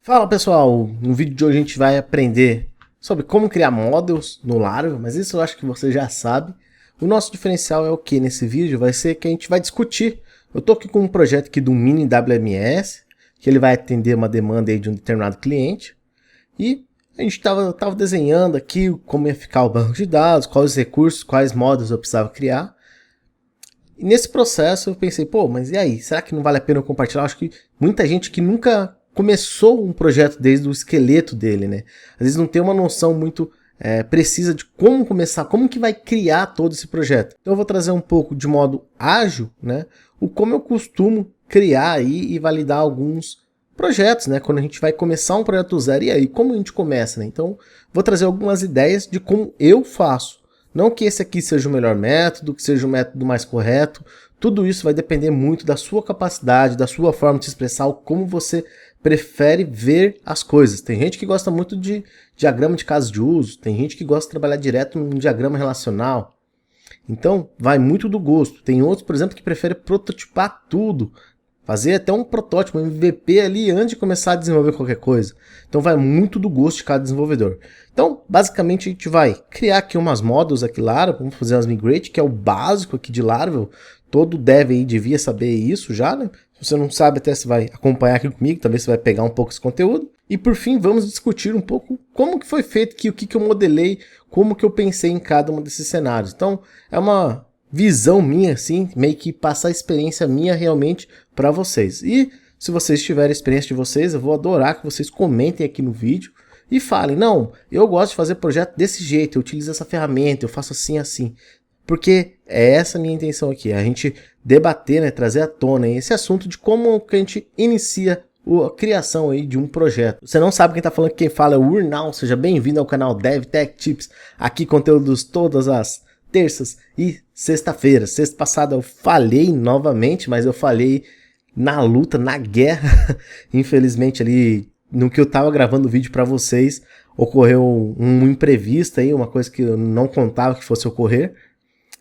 Fala pessoal, no vídeo de hoje a gente vai aprender sobre como criar models no Laravel, mas isso eu acho que você já sabe. O nosso diferencial é o que nesse vídeo? Vai ser que a gente vai discutir. Eu estou aqui com um projeto aqui do mini WMS, que ele vai atender uma demanda aí de um determinado cliente. E a gente estava desenhando aqui como ia ficar o banco de dados, quais os recursos, quais models eu precisava criar. E nesse processo eu pensei, pô, mas e aí? Será que não vale a pena eu compartilhar? Eu acho que muita gente que nunca começou um projeto desde o esqueleto dele, né? Às vezes não tem uma noção muito precisa de como começar, como que vai criar todo esse projeto. Então eu vou trazer um pouco de modo ágil, né? O como eu costumo criar aí e validar alguns projetos, né? Quando a gente vai começar um projeto do zero, e aí, como a gente começa, né? Então vou trazer algumas ideias de como eu faço. Não que esse aqui seja o melhor método, que seja o método mais correto. Tudo isso vai depender muito da sua capacidade, da sua forma de se expressar, como você prefere ver as coisas. Tem gente que gosta muito de diagrama de casos de uso, tem gente que gosta de trabalhar direto num diagrama relacional. Então, vai muito do gosto. Tem outros, por exemplo, que preferem prototipar tudo, fazer até um protótipo, um MVP ali antes de começar a desenvolver qualquer coisa. Então vai muito do gosto de cada desenvolvedor. Então, basicamente, a gente vai criar aqui umas models aqui Laravel, vamos fazer umas migrate, que é o básico aqui de Laravel. Todo dev aí devia saber isso já, né? Se você não sabe, até você vai acompanhar aqui comigo, talvez você vai pegar um pouco esse conteúdo. E por fim, vamos discutir um pouco como que foi feito aqui, o que eu modelei, como que eu pensei em cada um desses cenários. Então, é uma visão minha, assim, meio que passar a experiência minha realmente para vocês. E se vocês tiverem a experiência de vocês, eu vou adorar que vocês comentem aqui no vídeo e falem, não, eu gosto de fazer projeto desse jeito, eu utilizo essa ferramenta, eu faço assim, assim. Porque é essa a minha intenção aqui, a gente debater, né, trazer à tona esse assunto de como que a gente inicia a criação aí de um projeto. Você não sabe quem está falando, quem fala é o Urnal, seja bem-vindo ao canal DevTech Tips, aqui conteúdos todas as terças e sexta-feira. Sexta passada eu falhei novamente, mas eu falhei na luta, na guerra, infelizmente ali no que eu estava gravando o vídeo para vocês, ocorreu um imprevisto aí, uma coisa que eu não contava que fosse ocorrer.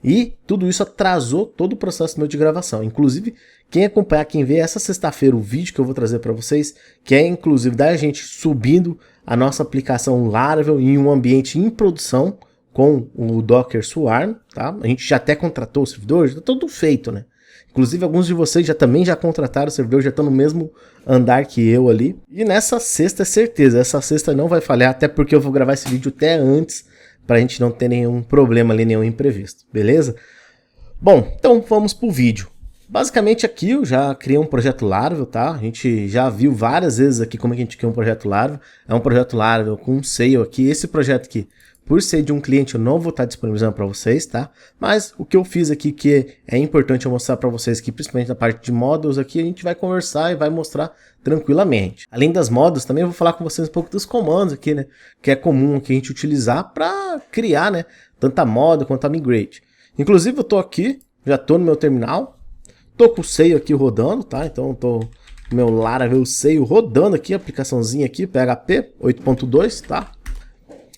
E tudo isso atrasou todo o processo meu de gravação. Inclusive, quem acompanhar, quem vê essa sexta-feira o vídeo que eu vou trazer para vocês, que é inclusive da gente subindo a nossa aplicação Laravel em um ambiente em produção com o Docker Swarm, tá? A gente já até contratou o servidor, já tá tudo feito, né? Inclusive, alguns de vocês também já contrataram o servidor, já estão no mesmo andar que eu ali. E nessa sexta é certeza, essa sexta não vai falhar, até porque eu vou gravar esse vídeo até antes, para a gente não ter nenhum problema ali, nenhum imprevisto, beleza? Bom, então vamos pro vídeo. Basicamente aqui eu já criei um projeto Laravel, tá? A gente já viu várias vezes aqui como é que a gente cria um projeto Laravel. É um projeto Laravel com um Sail aqui. Esse projeto aqui, por ser de um cliente, eu não vou estar disponibilizando para vocês, tá? Mas o que eu fiz aqui que é importante eu mostrar para vocês aqui, principalmente na parte de models aqui, a gente vai conversar e vai mostrar tranquilamente. Além das models, também eu vou falar com vocês um pouco dos comandos aqui, né? Que é comum que a gente utilizar para criar, né? Tanto a model quanto a migrate. Inclusive eu tô aqui, já tô no meu terminal, tô com o Sail aqui rodando, tá? Então eu tô com o meu Laravel Sail rodando aqui, a aplicaçãozinha aqui, PHP 8.2, tá?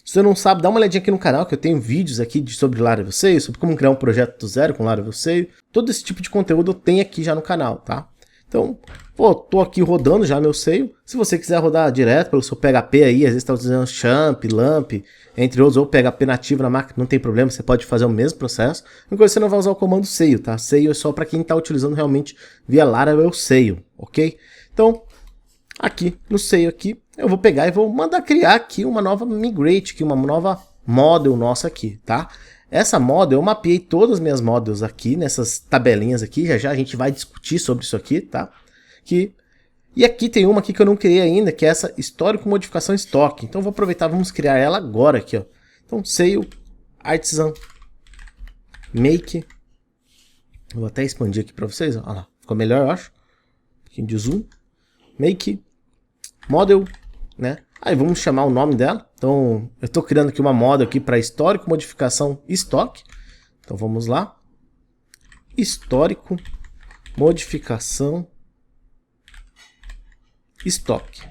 Se você não sabe, dá uma olhadinha aqui no canal, que eu tenho vídeos aqui sobre Laravel Sail, sobre como criar um projeto do zero com Laravel Sail. Todo esse tipo de conteúdo eu tenho aqui já no canal, tá? Então, pô, tô aqui rodando já meu Sail. Se você quiser rodar direto pelo seu PHP aí, às vezes tá utilizando Champ, Lamp, entre outros, ou PHP nativo na máquina, não tem problema, você pode fazer o mesmo processo. Enquanto você não vai usar o comando Sail, tá? Sail é só para quem tá utilizando realmente via Laravel Sail, ok? Então, aqui no Sail aqui, eu vou pegar e vou mandar criar aqui uma nova migrate, aqui, uma nova model nossa aqui, tá? Essa model, eu mapeei todas as minhas models aqui, nessas tabelinhas aqui, já a gente vai discutir sobre isso aqui, tá? E aqui tem uma aqui que eu não criei ainda, que é essa histórico modificação estoque. Então eu vou aproveitar, vamos criar ela agora aqui, ó. Então, Sail, Artisan, Make. Vou até expandir aqui para vocês, ó. Olha lá, ficou melhor, eu acho. Um pouquinho de zoom. Make, model, né? Aí vamos chamar o nome dela. Então eu estou criando aqui uma model aqui para histórico modificação estoque. Então vamos lá. Histórico modificação estoque.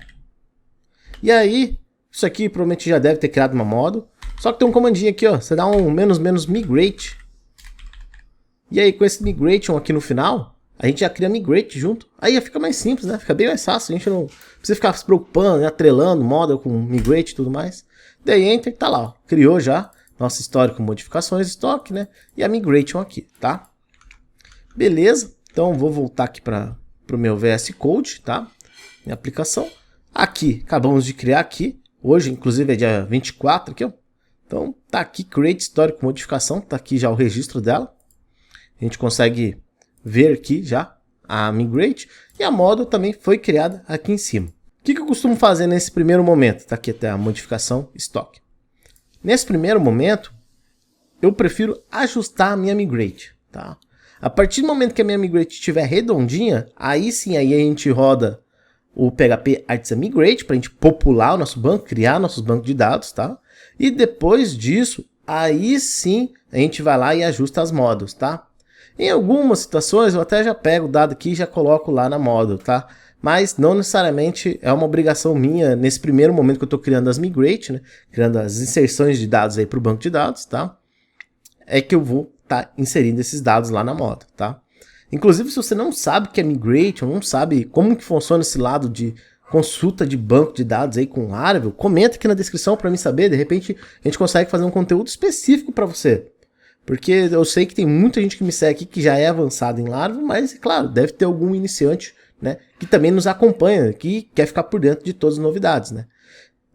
E aí, isso aqui provavelmente já deve ter criado uma model. Só que tem um comandinho aqui, ó. Você dá um ---- migrate. E aí com esse migration aqui no final, a gente já cria migrate junto. Aí fica mais simples, né? Fica bem mais fácil. A gente não precisa ficar se preocupando, né? Atrelando model com migrate e tudo mais. Daí enter, tá lá, ó. Criou já nosso histórico, modificações, estoque, né? E a migration aqui, tá? Beleza. Então vou voltar aqui para o meu VS Code, tá? Minha aplicação. Aqui, acabamos de criar aqui. Hoje, inclusive, é dia 24 aqui, ó. Então tá aqui, create histórico, modificação. Tá aqui já o registro dela. A gente consegue ver aqui já a migrate. E a model também foi criada aqui em cima. O que eu costumo fazer nesse primeiro momento? Tá aqui até a modificação estoque. Nesse primeiro momento, eu prefiro ajustar a minha migrate, tá? A partir do momento que a minha migrate estiver redondinha, aí sim aí a gente roda o PHP Artisan Migrate para a gente popular o nosso banco, criar nossos bancos de dados, tá? E depois disso, aí sim a gente vai lá e ajusta as models, tá? Em algumas situações eu até já pego o dado aqui e já coloco lá na model, tá? Mas não necessariamente é uma obrigação minha nesse primeiro momento que eu estou criando as migrate, né? Criando as inserções de dados aí para o banco de dados, tá? É que eu vou estar inserindo esses dados lá na model, tá? Inclusive, se você não sabe o que é migrate, ou não sabe como que funciona esse lado de consulta de banco de dados aí com Laravel, comenta aqui na descrição para mim saber, de repente a gente consegue fazer um conteúdo específico para você. Porque eu sei que tem muita gente que me segue aqui que já é avançado em Laravel, mas, é claro, deve ter algum iniciante, né, que também nos acompanha, que quer ficar por dentro de todas as novidades, né.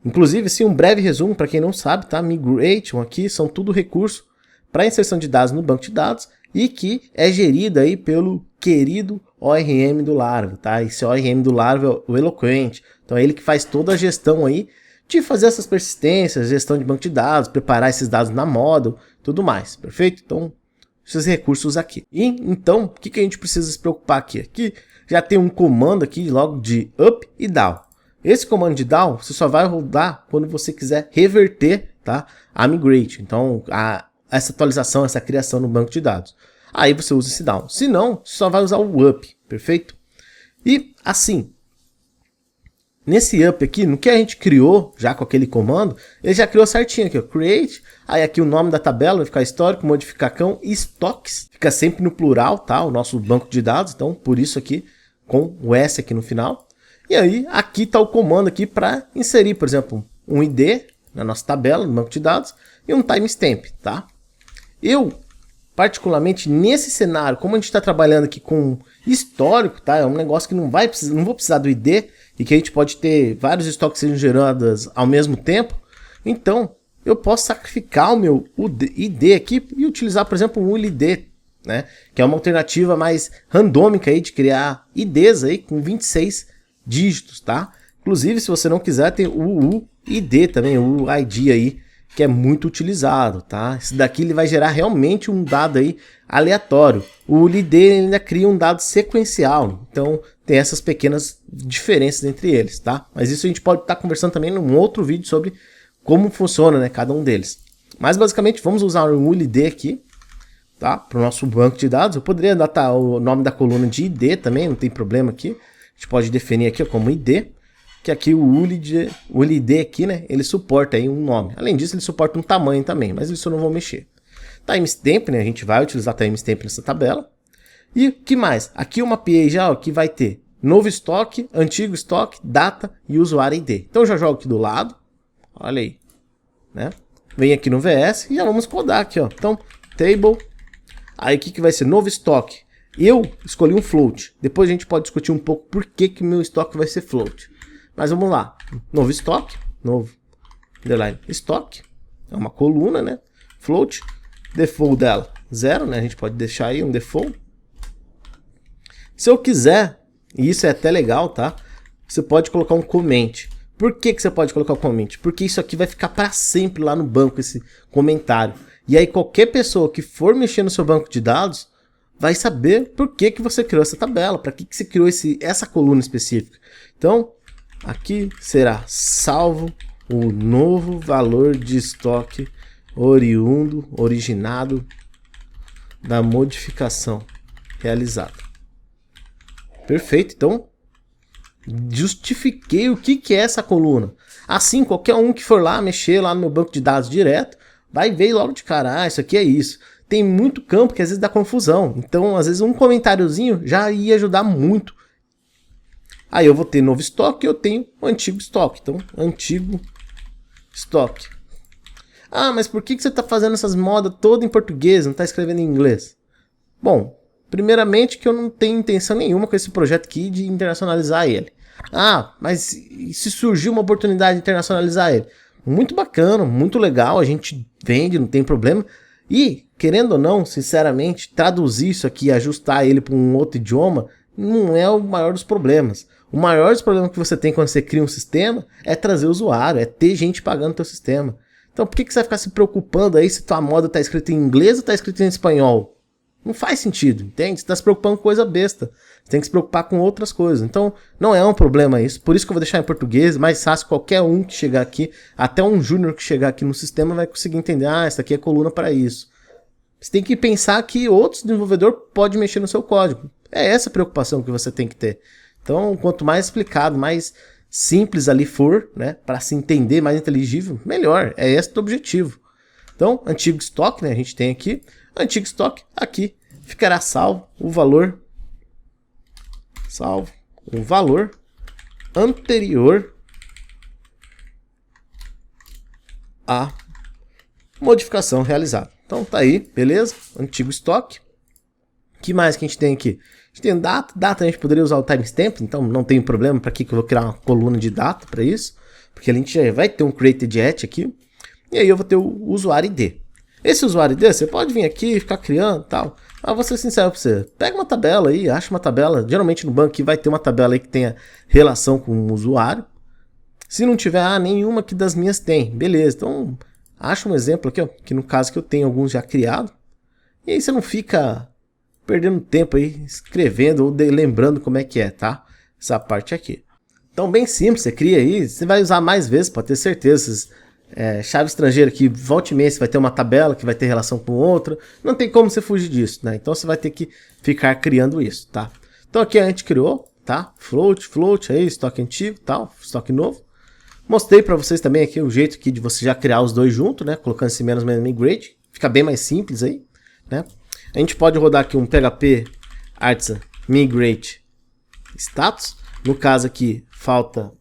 Inclusive, sim, um breve resumo para quem não sabe, tá? Migration aqui são tudo recurso para inserção de dados no banco de dados e que é gerido aí pelo querido ORM do Laravel, tá? Esse ORM do Laravel é o Eloquent, então é ele que faz toda a gestão aí de fazer essas persistências, gestão de banco de dados, preparar esses dados na model, tudo mais, perfeito? Então, esses recursos aqui. E então, o que a gente precisa se preocupar aqui? Aqui já tem um comando aqui logo de up e down. Esse comando de down você só vai rodar quando você quiser reverter, tá, a migrate. Então, essa atualização, essa criação no banco de dados. Aí você usa esse down. Se não, você só vai usar o up, perfeito? E assim, nesse up aqui, no que a gente criou já com aquele comando, ele já criou certinho aqui, ó, create. Aí aqui o nome da tabela vai ficar histórico, modificação e estoques. Fica sempre no plural, tá? O nosso banco de dados. Então, por isso aqui, com o S aqui no final. E aí, aqui está o comando aqui para inserir, por exemplo, um ID na nossa tabela, no banco de dados, e um timestamp, tá? Eu, particularmente nesse cenário, como a gente está trabalhando aqui com histórico, tá? É um negócio que não vou precisar do ID e que a gente pode ter vários estoques sendo gerados ao mesmo tempo. Então, eu posso sacrificar o meu ID aqui e utilizar, por exemplo, um UID, né? Que é uma alternativa mais randômica aí de criar IDs aí com 26 dígitos, tá? Inclusive, se você não quiser, tem o UID também, o ID aí, que é muito utilizado, tá? Esse daqui ele vai gerar realmente um dado aí aleatório. O UID ainda cria um dado sequencial, então tem essas pequenas diferenças entre eles, tá? Mas isso a gente pode estar conversando também num outro vídeo sobre como funciona, né, cada um deles. Mas basicamente vamos usar o UID aqui, tá? Para o nosso banco de dados. Eu poderia dar o nome da coluna de ID também, não tem problema aqui. A gente pode definir aqui ó, como ID, que aqui o UID aqui, né, ele suporta aí um nome. Além disso, ele suporta um tamanho também, mas isso eu não vou mexer. Timestamp, né, a gente vai utilizar timestamp nessa tabela. E o que mais? Aqui eu mapeei já ó, que vai ter novo estoque, antigo estoque, data e usuário ID. Então eu já jogo aqui do lado, olha aí, né? Vem aqui no VS e já vamos codar aqui, ó. Então, table, aí o que vai ser? Novo estoque. Eu escolhi um float. Depois a gente pode discutir um pouco por que meu estoque vai ser float. Mas vamos lá. Novo estoque. Novo underline estoque. É uma coluna, né? Float. Default dela 0, né? A gente pode deixar aí um default. Se eu quiser, e isso é até legal, tá? Você pode colocar um comment. Por que você pode colocar um comment? Porque isso aqui vai ficar para sempre lá no banco, esse comentário. E aí qualquer pessoa que for mexer no seu banco de dados vai saber por que você criou essa tabela, para que você criou essa coluna específica. Então, aqui será salvo o novo valor de estoque originado da modificação realizada. Perfeito, então justifiquei o que é essa coluna. Assim, qualquer um que for lá mexer lá no meu banco de dados direto, vai ver logo de cara, isso aqui é isso. tem muito campo que às vezes dá confusão. Então, às vezes um comentáriozinho já ia ajudar muito. Aí eu vou ter novo estoque e eu tenho o antigo estoque. Então, antigo estoque. Ah, mas por que você está fazendo essas modas todas em português, não está escrevendo em inglês? Bom, primeiramente que eu não tenho intenção nenhuma com esse projeto aqui de internacionalizar ele. Ah, mas se surgir uma oportunidade de internacionalizar ele? Muito bacana, muito legal, a gente vende, não tem problema. E, querendo ou não, sinceramente, traduzir isso aqui, ajustar ele para um outro idioma, não é o maior dos problemas. O maior dos problemas que você tem quando você cria um sistema é trazer usuário, é ter gente pagando o teu sistema. Então por que você vai ficar se preocupando aí se tua moda está escrita em inglês ou está escrita em espanhol? Não faz sentido, entende? Você está se preocupando com coisa besta. Você tem que se preocupar com outras coisas. Então não é um problema isso. Por isso que eu vou deixar em português, mais fácil. Qualquer um que chegar aqui, até um júnior que chegar aqui no sistema vai conseguir entender. Ah, essa aqui é coluna para isso. Você tem que pensar que outro desenvolvedor pode mexer no seu código. É essa a preocupação que você tem que ter. Então, quanto mais explicado, mais simples ali for, né, para se entender, mais inteligível, melhor. É esse o objetivo. Então, antigo estoque, né, a gente tem aqui. Antigo estoque, aqui ficará salvo o valor anterior à modificação realizada. Então tá aí, beleza? Antigo estoque. O que mais que a gente tem aqui? A gente tem data a gente poderia usar o timestamp, então não tem problema. Para que eu vou criar uma coluna de data para isso? Porque a gente já vai ter um created at aqui. E aí eu vou ter o usuário ID. Esse usuário ID, você pode vir aqui e ficar criando e tal. Mas vou ser sincero para você. Pega uma tabela aí, acha uma tabela. Geralmente no banco aqui vai ter uma tabela aí que tenha relação com o usuário. Se não tiver, nenhuma que das minhas tem. Beleza, então acha um exemplo aqui, ó, que no caso que eu tenho alguns já criados. E aí você não fica perdendo tempo aí escrevendo ou lembrando como é que é, tá? Essa parte aqui. Então bem simples, você cria aí, você vai usar mais vezes, pode ter certeza. Chave estrangeira que volta e meia você vai ter uma tabela que vai ter relação com outra. Não tem como você fugir disso, né? Então você vai ter que ficar criando isso, tá? Então aqui a gente criou, tá? Float aí, estoque antigo, tal, estoque novo. Mostrei para vocês também aqui o jeito aqui de você já criar os dois juntos, né? Colocando esse menos migrate, fica bem mais simples aí, né? A gente pode rodar aqui um PHP artisan migrate status. No caso aqui falta,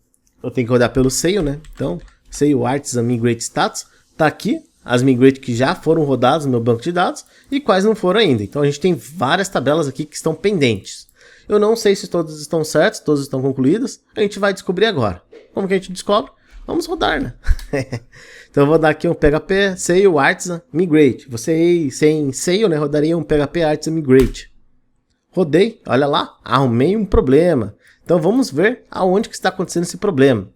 eu tenho que rodar pelo Sail, né? Então Sail artisan migrate status, tá aqui as migrate que já foram rodadas no meu banco de dados e quais não foram ainda. Então a gente tem várias tabelas aqui que estão pendentes. Eu não sei se todas estão certas, todas estão concluídas, a gente vai descobrir agora. Como que a gente descobre? Vamos rodar, né? Então eu vou dar aqui um PHP Sail artisan migrate. Você sem Sail, né, rodaria um PHP artisan migrate. Rodei, olha lá, arrumei um problema. Então vamos ver aonde que está acontecendo esse problema.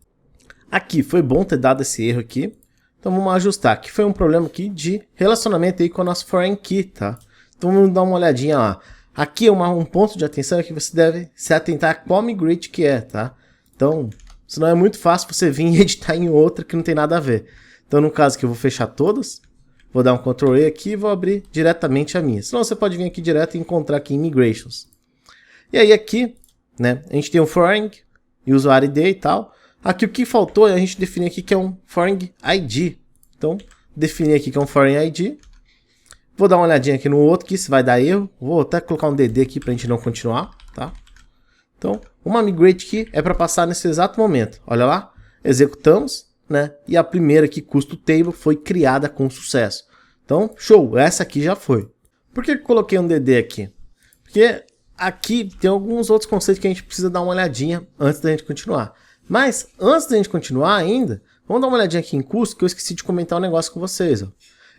Aqui, foi bom ter dado esse erro aqui. Então vamos ajustar. Aqui foi um problema aqui de relacionamento aí com a nossa foreign key, tá? Então vamos dar uma olhadinha lá. Aqui é um ponto de atenção que você deve se atentar a qual migrate que é, tá? Então, senão é muito fácil você vir e editar em outra que não tem nada a ver. Então no caso aqui eu vou fechar todas. Vou dar um Ctrl E aqui e vou abrir diretamente a minha. Senão você pode vir aqui direto e encontrar aqui em Migrations. E aí aqui, né, a gente tem um foreign e usuário ID e tal. Aqui o que faltou é a gente definir aqui que é um foreign ID. Então, definir aqui que é um foreign ID. Vou dar uma olhadinha aqui no outro, que se vai dar erro. Vou até colocar um DD aqui para a gente não continuar, tá? Então, uma migrate key é para passar nesse exato momento. Olha lá, executamos, né? E a primeira aqui, custo table, foi criada com sucesso. Então, show, essa aqui já foi. Por que eu coloquei um DD aqui? Porque aqui tem alguns outros conceitos que a gente precisa dar uma olhadinha antes da gente continuar. Mas, antes da gente continuar ainda, vamos dar uma olhadinha aqui em custo, que eu esqueci de comentar um negócio com vocês. Ó.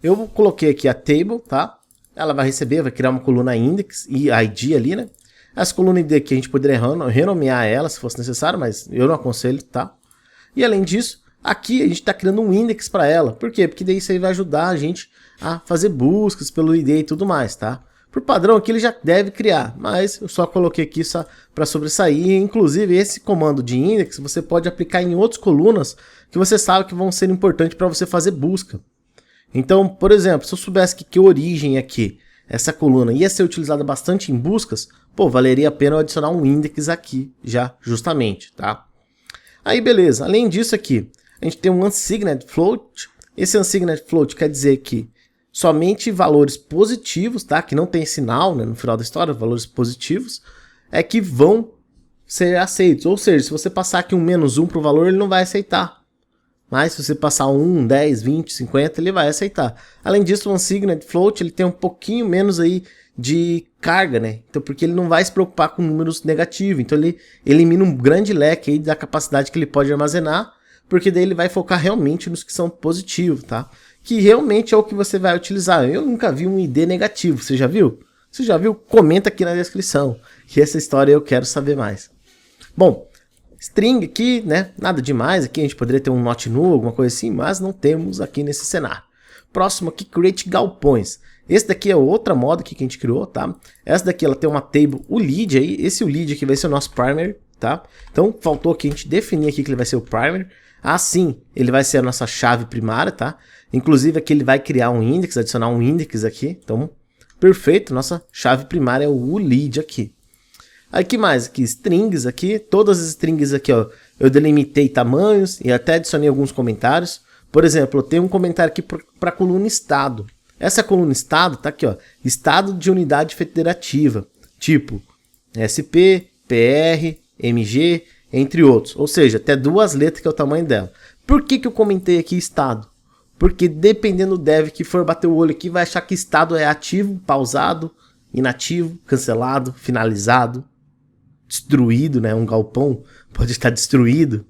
Eu coloquei aqui a table, tá? Ela vai receber, vai criar uma coluna index e ID ali, né? Essa coluna ID aqui a gente poderia renomear ela se fosse necessário, mas eu não aconselho, tá? E além disso, aqui a gente está criando um index para ela. Por quê? Porque daí isso aí vai ajudar a gente a fazer buscas pelo ID e tudo mais, tá? Por padrão aqui ele já deve criar, mas eu só coloquei aqui só para sobressair. Inclusive esse comando de index você pode aplicar em outras colunas que você sabe que vão ser importantes para você fazer busca. Então, por exemplo, se eu soubesse que origem aqui, essa coluna ia ser utilizada bastante em buscas, pô, valeria a pena eu adicionar um index aqui já, justamente, tá? Aí beleza, além disso aqui, a gente tem um unsigned float. Esse unsigned float quer dizer que somente valores positivos, tá? Que não tem sinal, né, no final da história, valores positivos, é que vão ser aceitos. Ou seja, se você passar aqui um -1 para o valor, ele não vai aceitar. Mas se você passar 1, 10, 20, 50, ele vai aceitar. Além disso, o Unsigned Float ele tem um pouquinho menos aí de carga, né? Então, porque ele não vai se preocupar com números negativos. Então, ele elimina um grande leque aí da capacidade que ele pode armazenar, porque daí ele vai focar realmente nos que são positivos, tá? Que realmente é o que você vai utilizar. Eu nunca vi um ID negativo, você já viu? Se já viu, comenta aqui na descrição, que essa história eu quero saber mais. Bom, string aqui, né? Nada demais, aqui a gente poderia ter um not null, alguma coisa assim, mas não temos aqui nesse cenário. Próximo aqui, create galpões. Esse daqui é outra moda que a gente criou, tá? Essa daqui ela tem uma table, o lead aí, esse o lead aqui vai ser o nosso primary, tá? Então faltou aqui a gente definir aqui que ele vai ser o primary. Assim, ele vai ser a nossa chave primária, tá? Inclusive aqui ele vai criar um index, adicionar um index aqui. Então, perfeito, nossa chave primária é o lead aqui. Aqui mais, aqui strings aqui, todas as strings aqui, ó, eu delimitei tamanhos e até adicionei alguns comentários. Por exemplo, eu tenho um comentário aqui para a coluna estado. Essa coluna estado tá aqui, ó, estado de unidade federativa, tipo SP, PR, MG, entre outros. Ou seja, até 2 letras que é o tamanho dela. Por que eu comentei aqui estado? Porque dependendo do dev que for bater o olho aqui, vai achar que estado é ativo, pausado, inativo, cancelado, finalizado, destruído, né? Um galpão pode estar destruído.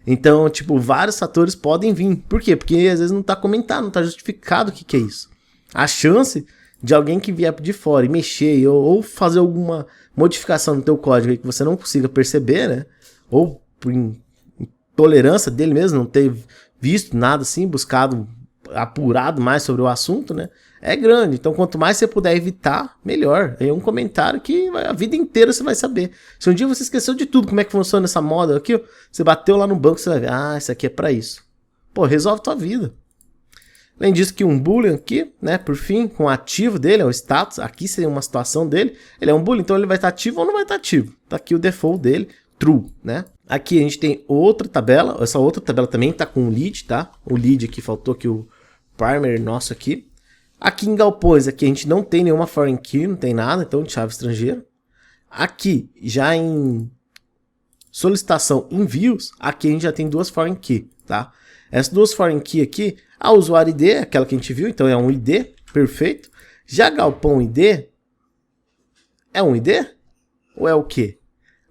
Então, tipo, vários fatores podem vir. Por quê? Porque às vezes não está comentado, não está justificado o que é isso. A chance de alguém que vier de fora e mexer ou fazer alguma modificação no teu código aí que você não consiga perceber, né? Ou por intolerância dele mesmo, não ter visto nada assim, buscado, apurado mais sobre o assunto, né? É grande. Então, quanto mais você puder evitar, melhor. É um comentário que a vida inteira você vai saber. Se um dia você esqueceu de tudo, como é que funciona essa moda aqui, você bateu lá no banco, você vai ver, ah, isso aqui é para isso. Pô, resolve tua vida. Além disso que um boolean aqui, né, por fim, com o ativo dele, é o status, aqui seria uma situação dele, ele é um boolean, então ele vai estar ativo ou não vai estar ativo. Tá aqui o default dele, true, né? Aqui a gente tem outra tabela, essa outra tabela também tá com o lead, tá? O lead aqui, faltou aqui o primary nosso aqui. Aqui em galpões, aqui a gente não tem nenhuma foreign key, não tem nada, então de chave estrangeira. Aqui, já em solicitação envios, aqui a gente já tem 2 foreign key, tá? Essas 2 foreign key aqui, a usuário ID, aquela que a gente viu, então é um ID, perfeito. Já galpão ID, é um ID? Ou é o quê?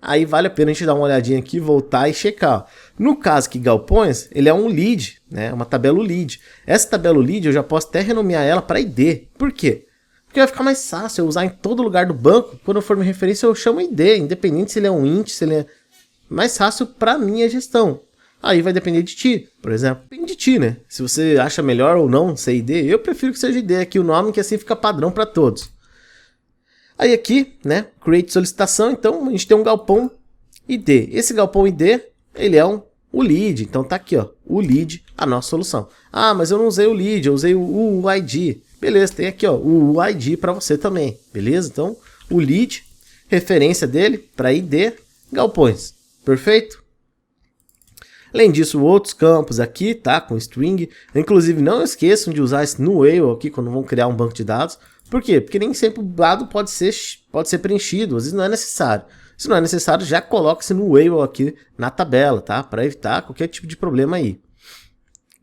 Aí vale a pena a gente dar uma olhadinha aqui, voltar e checar. No caso que galpões, ele é um lead, né? Uma tabela lead. Essa tabela lead eu já posso até renomear ela para ID. Por quê? Porque vai ficar mais fácil eu usar em todo lugar do banco. Quando eu for me referência eu chamo ID, independente se ele é um int, se ele é mais fácil para minha gestão. Aí vai depender de ti, por exemplo. Depende de ti, né? Se você acha melhor ou não ser ID, eu prefiro que seja ID aqui o nome, que assim fica padrão para todos. Aí aqui, né, create solicitação, então a gente tem um galpão ID. Esse galpão ID, ele é o lead, então tá aqui, ó, o lead, a nossa solução. Ah, mas eu não usei o lead, eu usei o UID. Beleza, tem aqui, ó, o UID para você também, beleza? Então, o lead, referência dele para ID, galpões, perfeito? Além disso, outros campos aqui, tá, com string. Inclusive, não esqueçam de usar esse NuWhale aqui quando vão criar um banco de dados. Por quê? Porque nem sempre o dado pode ser preenchido, às vezes não é necessário. Se não é necessário, já coloque esse NuWhale aqui na tabela, tá? Para evitar qualquer tipo de problema aí.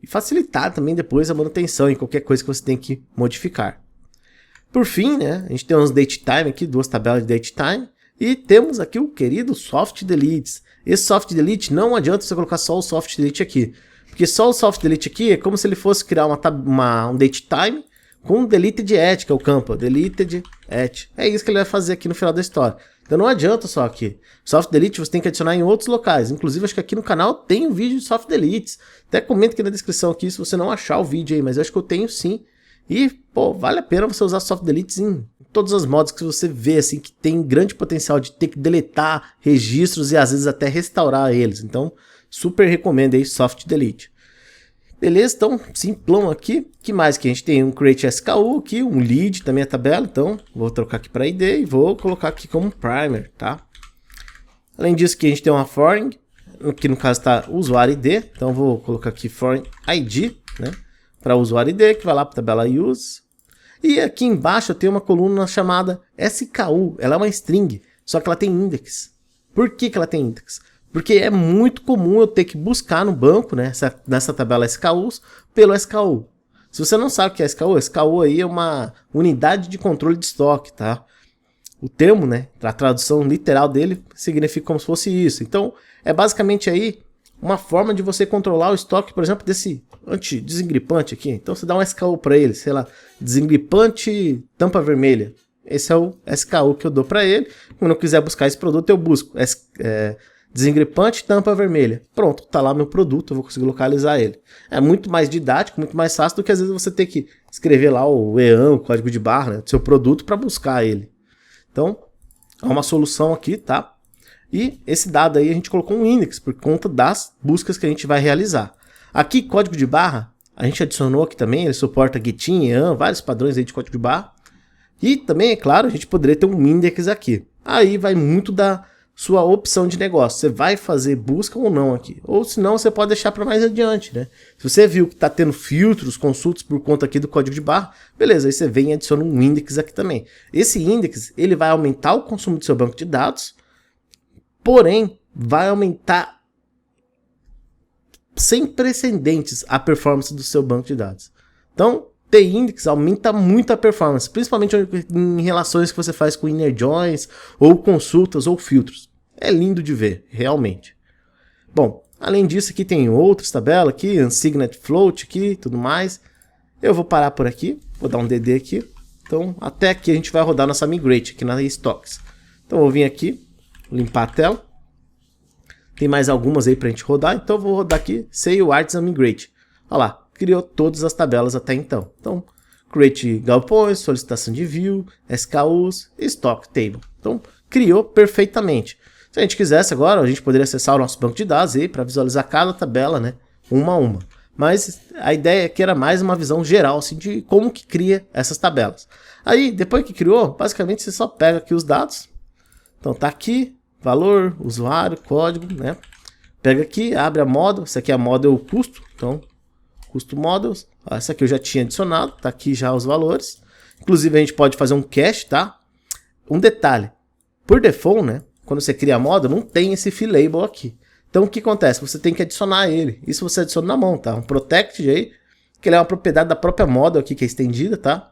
E facilitar também depois a manutenção em qualquer coisa que você tem que modificar. Por fim, né, a gente tem uns datetime aqui, 2 tabelas de datetime. E temos aqui o querido soft deletes. Esse soft delete não adianta você colocar só o soft delete aqui. Porque só o soft delete aqui é como se ele fosse criar um datetime com deleted at, que é o campo, deleted at. É isso que ele vai fazer aqui no final da história. Então não adianta só aqui. Soft delete você tem que adicionar em outros locais. Inclusive acho que aqui no canal tem um vídeo de soft deletes. Até comenta aqui na descrição aqui se você não achar o vídeo aí, mas eu acho que eu tenho sim. E, pô, vale a pena você usar soft deletes em todas as modos que você vê, assim, que tem grande potencial de ter que deletar registros e às vezes até restaurar eles. Então, super recomendo aí soft delete. Beleza, então, simplão aqui. Que mais que a gente tem? Um create SKU aqui, um lead também a tabela. Então, vou trocar aqui para ID e vou colocar aqui como primer, tá? Além disso, que a gente tem uma foreign, que no caso está usuário ID. Então, vou colocar aqui foreign ID, né? Para usuário ID, que vai lá para a tabela use. E aqui embaixo eu tenho uma coluna chamada SKU, ela é uma string, só que ela tem index. Por que ela tem index? Porque é muito comum eu ter que buscar no banco, né, nessa tabela SKUs, pelo SKU. Se você não sabe o que é SKU, SKU aí é uma unidade de controle de estoque, tá? O termo, né, a tradução literal dele significa como se fosse isso. Então, é basicamente aí uma forma de você controlar o estoque, por exemplo, desse anti-desengripante aqui. Então, você dá um SKU para ele, sei lá, desengripante tampa vermelha. Esse é o SKU que eu dou para ele. Quando eu quiser buscar esse produto, eu busco desengripante tampa vermelha. Pronto, tá lá meu produto, eu vou conseguir localizar ele. É muito mais didático, muito mais fácil do que às vezes você ter que escrever lá o EAN, o código de barra, né, do seu produto para buscar ele. Então, há uma solução aqui, tá? E esse dado aí a gente colocou um index por conta das buscas que a gente vai realizar. Aqui, código de barra, a gente adicionou aqui também, ele suporta Getin, EAN, vários padrões aí de código de barra. E também, é claro, a gente poderia ter um index aqui. Aí vai muito da sua opção de negócio. Você vai fazer busca ou não aqui. Ou se não, você pode deixar para mais adiante, né? Se você viu que está tendo filtros, consultas por conta aqui do código de barra, beleza, aí você vem e adiciona um index aqui também. Esse index, ele vai aumentar o consumo do seu banco de dados, porém, vai aumentar sem precedentes a performance do seu banco de dados. Então, ter index aumenta muito a performance, principalmente em relações que você faz com inner joins, ou consultas, ou filtros. É lindo de ver, realmente. Bom, além disso aqui tem outras tabelas aqui, unsigned float aqui, tudo mais. Eu vou parar por aqui, vou dar um DD aqui. Então, até aqui a gente vai rodar nossa migrate aqui na stocks. Então, eu vou vir aqui, limpar a tela. Tem mais algumas aí pra gente rodar, então eu vou rodar aqui, say artisan migrate. Olha lá, criou todas as tabelas até então. Então, create galpões, solicitação de view, SKUs e stock table. Então, criou perfeitamente. Se a gente quisesse agora, a gente poderia acessar o nosso banco de dados aí para visualizar cada tabela, né, uma a uma. Mas a ideia aqui era mais uma visão geral assim, de como que cria essas tabelas. Aí, depois que criou, basicamente você só pega aqui os dados. Então tá aqui, valor, usuário, código, né? Pega aqui, abre a model, essa aqui é a model custo, então custo models. Essa aqui eu já tinha adicionado, tá aqui já os valores. Inclusive a gente pode fazer um cache, tá? Um detalhe, por default, né? Quando você cria a model, não tem esse fill label aqui. Então o que acontece? Você tem que adicionar ele. Isso você adiciona na mão, tá? Um protect aí, que ele é uma propriedade da própria model aqui, que é estendida, tá?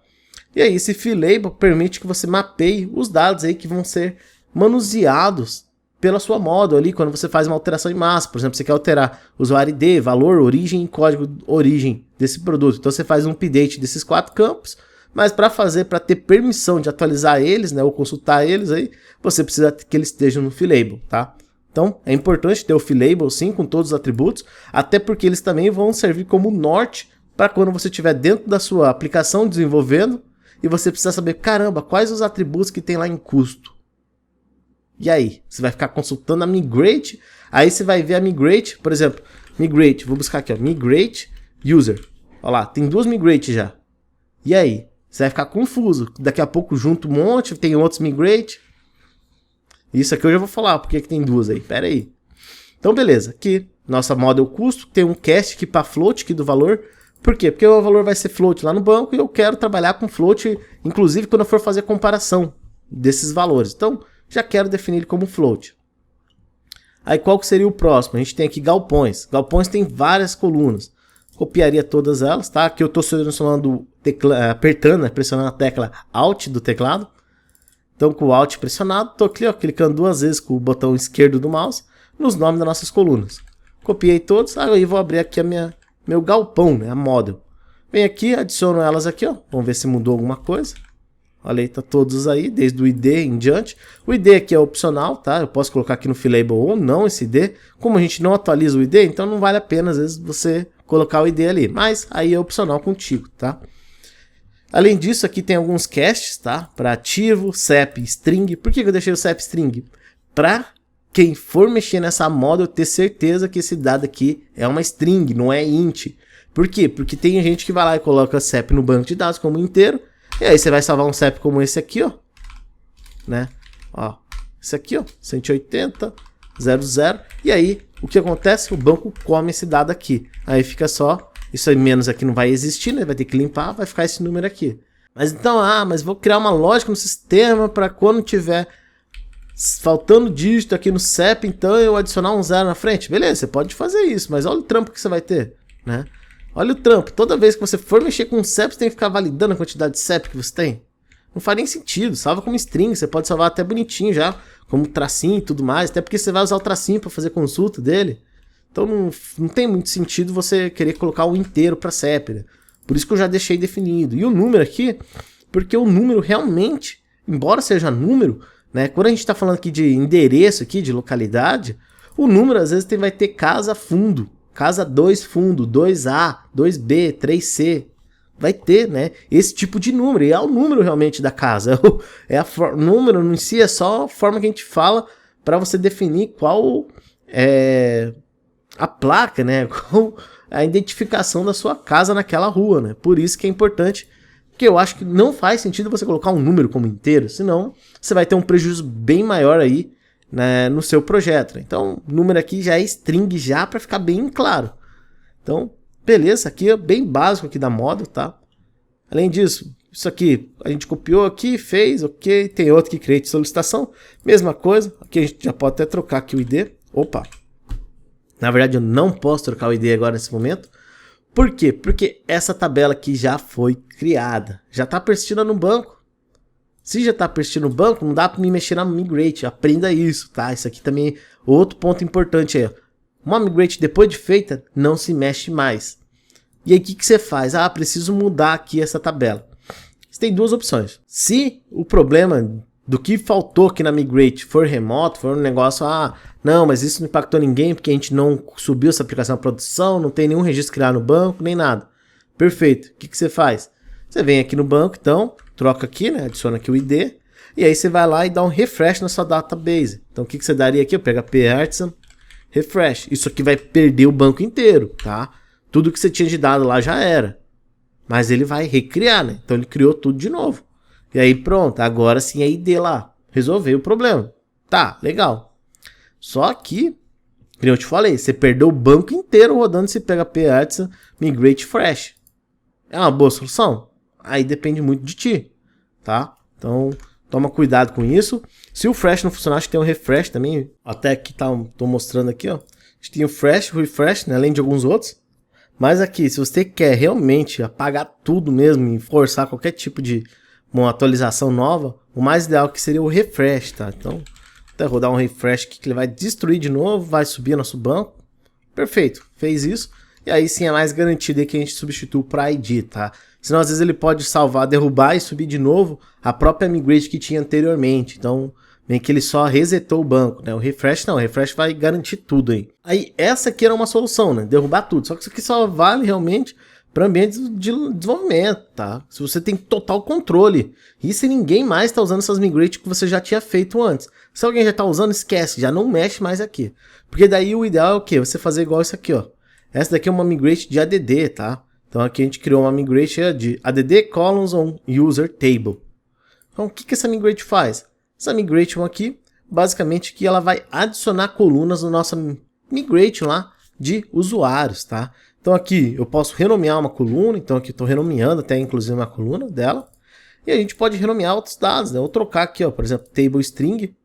E aí esse fill label permite que você mapeie os dados aí que vão ser manuseados pela sua model ali, quando você faz uma alteração em massa. Por exemplo, você quer alterar usuário ID, valor, origem e código origem desse produto. Então você faz um update desses 4 campos, mas para ter permissão de atualizar eles, né, ou consultar eles aí, você precisa que eles estejam no fill label, tá? Então é importante ter o fill label sim, com todos os atributos, até porque eles também vão servir como norte para quando você estiver dentro da sua aplicação desenvolvendo e você precisa saber, caramba, quais os atributos que tem lá em custo. E aí, você vai ficar consultando a migrate, aí você vai ver a migrate, por exemplo, migrate, vou buscar aqui, ó, migrate user. Olha lá, tem 2 migrate já. E aí? Você vai ficar confuso. Daqui a pouco junto um monte, tem outros migrate. Isso aqui eu já vou falar, porque que tem 2 aí. Pera aí. Então, beleza. Aqui, nossa model custo, tem um cast aqui para float aqui do valor. Por quê? Porque o valor vai ser float lá no banco e eu quero trabalhar com float, inclusive quando eu for fazer comparação desses valores. Então, já quero definir ele como float. Aí, qual que seria o próximo? A gente tem aqui galpões. Galpões tem várias colunas. Copiaria todas elas, tá? Aqui eu estou selecionando, apertando, pressionando a tecla Alt do teclado. Então, com o Alt pressionado, estou aqui, ó, clicando 2 vezes com o botão esquerdo do mouse nos nomes das nossas colunas. Copiei todos, aí vou abrir aqui meu galpão, né, a model. Venho aqui, adiciono elas aqui, ó. Vamos ver se mudou alguma coisa. Olha aí, tá todos aí, desde o ID em diante. O ID aqui é opcional, tá? Eu posso colocar aqui no fill label ou não esse ID. Como a gente não atualiza o ID, então não vale a pena, às vezes, você colocar o ID ali. Mas aí é opcional contigo, tá? Além disso, aqui tem alguns caches, tá? Para ativo, CEP, string. Por que eu deixei o CEP string? Para quem for mexer nessa model ter certeza que esse dado aqui é uma string, não é int. Por quê? Porque tem gente que vai lá e coloca CEP no banco de dados como inteiro. E aí você vai salvar um CEP como esse aqui, ó. Né? Ó, esse aqui, ó, 180, 00. E aí, o que acontece? O banco come esse dado aqui. Aí fica só, isso aí menos aqui não vai existir, né? Vai ter que limpar, vai ficar esse número aqui. Mas então, mas vou criar uma lógica no sistema para quando tiver faltando dígito aqui no CEP, então eu adicionar um 0 na frente. Beleza, você pode fazer isso, mas olha o trampo que você vai ter, né? Olha o trampo. Toda vez que você for mexer com o CEP, você tem que ficar validando a quantidade de CEP que você tem. Não faz nem sentido. Salva como string, você pode salvar até bonitinho já, como tracinho e tudo mais, até porque você vai usar o tracinho para fazer consulta dele. Então não tem muito sentido você querer colocar o inteiro para CEP, né? Por isso que eu já deixei definido. E o número aqui, porque o número realmente, embora seja número, né, quando a gente está falando aqui de endereço, aqui, de localidade, o número às vezes vai ter casa fundo, casa 2 fundo, 2A, 2B, 3C. Vai ter, né, esse tipo de número, e é o número realmente da casa. O número em si é só a forma que a gente fala para você definir qual é a placa, né, qual a identificação da sua casa naquela rua, né. Por isso que é importante, porque eu acho que não faz sentido você colocar um número como inteiro, senão você vai ter um prejuízo bem maior aí, né, no seu projeto. Né. Então, o número aqui já é string já para ficar bem claro. Então, beleza, aqui é bem básico aqui da model, tá? Além disso, isso aqui a gente copiou aqui, fez, ok. Tem outro que create solicitação, mesma coisa. Aqui a gente já pode até trocar aqui o ID. Opa! Na verdade eu não posso trocar o ID agora nesse momento. Por quê? Porque essa tabela aqui já foi criada. Já está persistindo no banco. Se já está persistindo no banco, não dá para me mexer na migrate. Aprenda isso, tá? Isso aqui também é outro ponto importante aí. Uma migrate depois de feita, não se mexe mais. E aí o que você faz? Preciso mudar aqui essa tabela. Você tem duas opções. Se o problema do que faltou aqui na migrate for remoto, for um negócio, não, mas isso não impactou ninguém porque a gente não subiu essa aplicação à produção, não tem nenhum registro criado no banco, nem nada. Perfeito. O que você faz? Você vem aqui no banco, então, troca aqui, né? Adiciona aqui o ID, e aí você vai lá e dá um refresh na sua database. Então o que você daria aqui? Eu pego PHP Artisan, refresh. Isso aqui vai perder o banco inteiro, tá? Tudo que você tinha de dado lá já era. Mas ele vai recriar, né? Então ele criou tudo de novo. E aí pronto, agora sim a ID lá. Resolveu o problema. Tá, legal. Só que, como eu te falei, você perdeu o banco inteiro rodando esse PHP Artisan Migrate Fresh. É uma boa solução? Aí depende muito de ti, tá? Então, toma cuidado com isso. Se o Fresh não funcionar, acho que tem um refresh também. Até aqui tô mostrando aqui, ó. A gente tem o Fresh, o Refresh, né? Além de alguns outros. Mas aqui, se você quer realmente apagar tudo mesmo e forçar qualquer tipo de uma atualização nova, o mais ideal que seria o refresh, tá? Então, até rodar um refresh aqui que ele vai destruir de novo, vai subir nosso banco. Perfeito, fez isso. E aí sim é mais garantido que a gente substitua para ID, tá? Senão às vezes ele pode salvar, derrubar e subir de novo a própria migrate que tinha anteriormente. Então, meio que ele só resetou o banco, né? O refresh não, o refresh vai garantir tudo aí. Aí essa aqui era uma solução, né? Derrubar tudo. Só que isso aqui só vale realmente para ambientes de desenvolvimento, tá? Se você tem total controle. E se ninguém mais está usando essas migrates que você já tinha feito antes. Se alguém já está usando, esquece, já não mexe mais aqui. Porque daí o ideal é o quê? Você fazer igual isso aqui, ó. Essa daqui é uma migrate de ADD, tá? Então aqui a gente criou uma migrate de ADD columns on user table. Então o que essa migrate faz? Essa migration aqui, basicamente que ela vai adicionar colunas no nosso migration lá de usuários, tá? Então aqui eu posso renomear uma coluna, então aqui estou renomeando até inclusive uma coluna dela. E a gente pode renomear outros dados, né? Ou trocar aqui, ó, por exemplo, table string.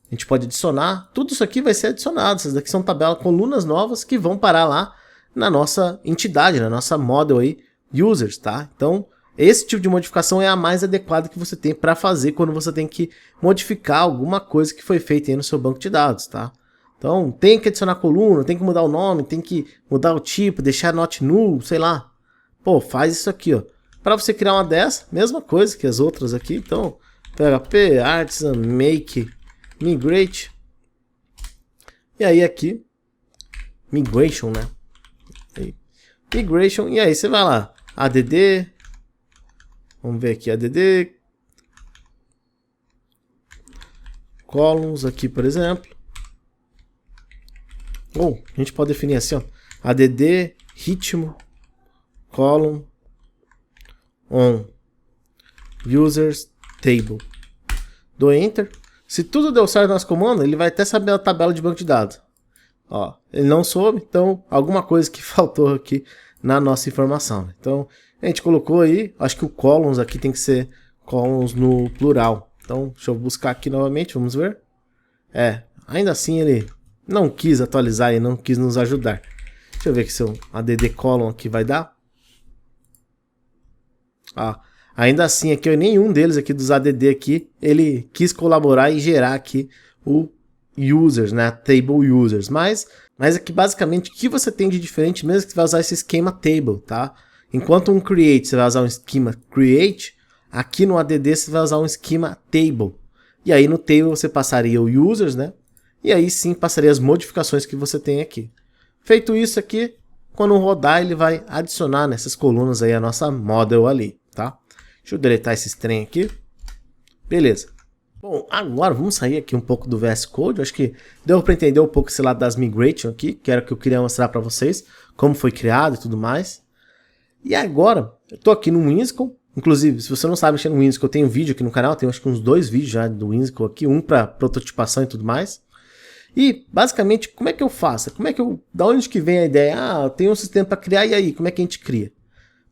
A gente pode adicionar, tudo isso aqui vai ser adicionado. Essas daqui são tabelas, colunas novas que vão parar lá na nossa entidade, na nossa model aí, users, tá? Então, esse tipo de modificação é a mais adequada que você tem para fazer quando você tem que modificar alguma coisa que foi feita aí no seu banco de dados, tá? Então, tem que adicionar coluna, tem que mudar o nome, tem que mudar o tipo, deixar not null, sei lá. Pô, faz isso aqui, ó. Para você criar uma dessa, mesma coisa que as outras aqui. Então, PHP Artisan Make Migrate. E aí aqui, Migration, né? Aí, Migration, e aí você vai lá, ADD, vamos ver aqui, ADD, columns aqui, por exemplo. Ou a gente pode definir assim, ó, ADD, ritmo, column, on, users, table. Dou Enter. Se tudo deu certo no nosso comando, ele vai até saber a tabela de banco de dados. Ó, ele não soube, então alguma coisa que faltou aqui na nossa informação. Então, a gente colocou aí, acho que o columns aqui tem que ser columns no plural. Então, deixa eu buscar aqui novamente, vamos ver. Ainda assim ele não quis atualizar e não quis nos ajudar. Deixa eu ver que seu add column aqui vai dar. Ainda assim aqui, nenhum deles aqui dos add aqui, ele quis colaborar e gerar aqui o users, né, table users. Mas aqui basicamente o que você tem de diferente mesmo é que você vai usar esse esquema table, tá? Enquanto um create você vai usar um esquema create, aqui no add você vai usar um esquema table. E aí no table você passaria o users, né? E aí sim passaria as modificações que você tem aqui. Feito isso aqui, quando rodar ele vai adicionar nessas colunas aí a nossa model ali, tá? Deixa eu deletar esse trem aqui. Beleza. Bom, agora vamos sair aqui um pouco do VS Code. Acho que deu para entender um pouco esse lado das migration aqui, que era o que eu queria mostrar para vocês, como foi criado e tudo mais. E agora, eu tô aqui no Whimsical. Inclusive, se você não sabe mexer no Whimsical, eu tenho um vídeo aqui no canal, tenho acho que uns 2 vídeos já do Whimsical aqui, um para prototipação e tudo mais. E, basicamente, como é que eu faço? Da onde que vem a ideia? Eu tenho um sistema para criar, e aí, como é que a gente cria?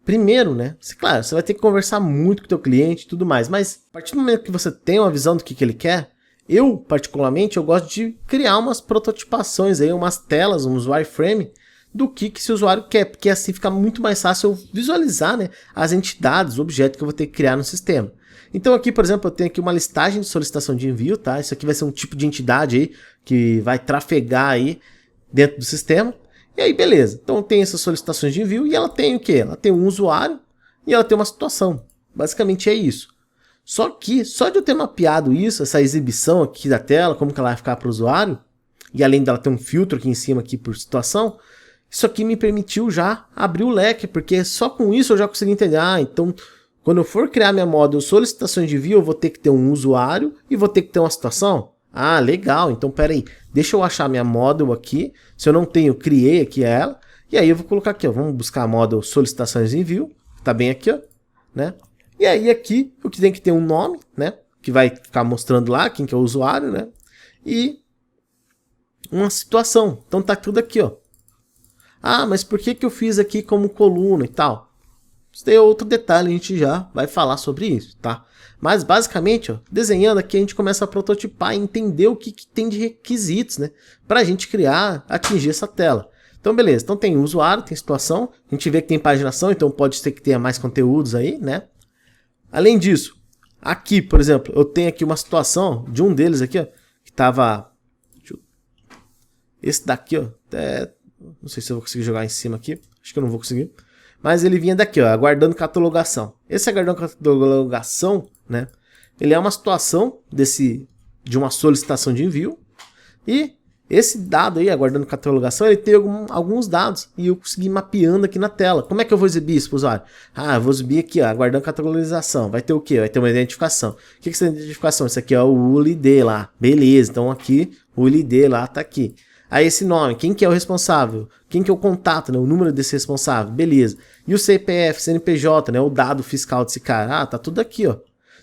Primeiro, né, claro, você vai ter que conversar muito com o teu cliente e tudo mais, mas a partir do momento que você tem uma visão do que ele quer, eu, particularmente, eu gosto de criar umas prototipações aí, umas telas, uns wireframe, do que esse usuário quer, porque assim fica muito mais fácil eu visualizar, né, as entidades, o objeto que eu vou ter que criar no sistema. Então aqui, por exemplo, eu tenho aqui uma listagem de solicitação de envio, tá? Isso aqui vai ser um tipo de entidade aí que vai trafegar aí dentro do sistema. E aí, beleza. Então tem essas solicitações de envio e ela tem o quê? Ela tem um usuário e ela tem uma situação. Basicamente é isso. Só que, só de eu ter mapeado isso, essa exibição aqui da tela, como que ela vai ficar para o usuário, e além dela ter um filtro aqui em cima aqui por situação, isso aqui me permitiu já abrir o leque, porque só com isso eu já consegui entender, então quando eu for criar minha model solicitações de envio, eu vou ter que ter um usuário e vou ter que ter uma situação? Legal, então peraí, deixa eu achar minha model aqui, se eu não tenho, criei aqui ela, e aí eu vou colocar aqui, ó, vamos buscar a model solicitações de envio, tá bem aqui, ó, né? E aí aqui, o que tem que ter um nome, né, que vai ficar mostrando lá quem que é o usuário, né, e uma situação, então tá tudo aqui, ó. Mas por que eu fiz aqui como coluna e tal? Isso daí é outro detalhe, a gente já vai falar sobre isso, tá? Mas basicamente, ó, desenhando aqui a gente começa a prototipar e entender o que tem de requisitos, né? Pra gente criar, atingir essa tela. Então beleza, então tem usuário, tem situação, a gente vê que tem paginação, então pode ser que tenha mais conteúdos aí, né? Além disso, aqui, por exemplo, eu tenho aqui uma situação de um deles aqui, ó, que tava... Esse daqui, ó, não sei se eu vou conseguir jogar em cima aqui, acho que eu não vou conseguir. Mas ele vinha daqui, ó, aguardando catalogação. Esse aguardando catalogação, né, ele é uma situação de uma solicitação de envio. E esse dado aí, aguardando catalogação, ele tem alguns dados. E eu consegui mapeando aqui na tela. Como é que eu vou exibir isso para o usuário? Eu vou exibir aqui, ó, aguardando catalogização. Vai ter o quê? Vai ter uma identificação. O que é essa identificação? Isso aqui é o ULID lá. Beleza, então aqui o ULID lá tá aqui. Aí esse nome, quem que é o responsável? Quem que é o contato, né? O número desse responsável, beleza. E o CPF, CNPJ, né? O dado fiscal desse cara, tá tudo aqui, ó.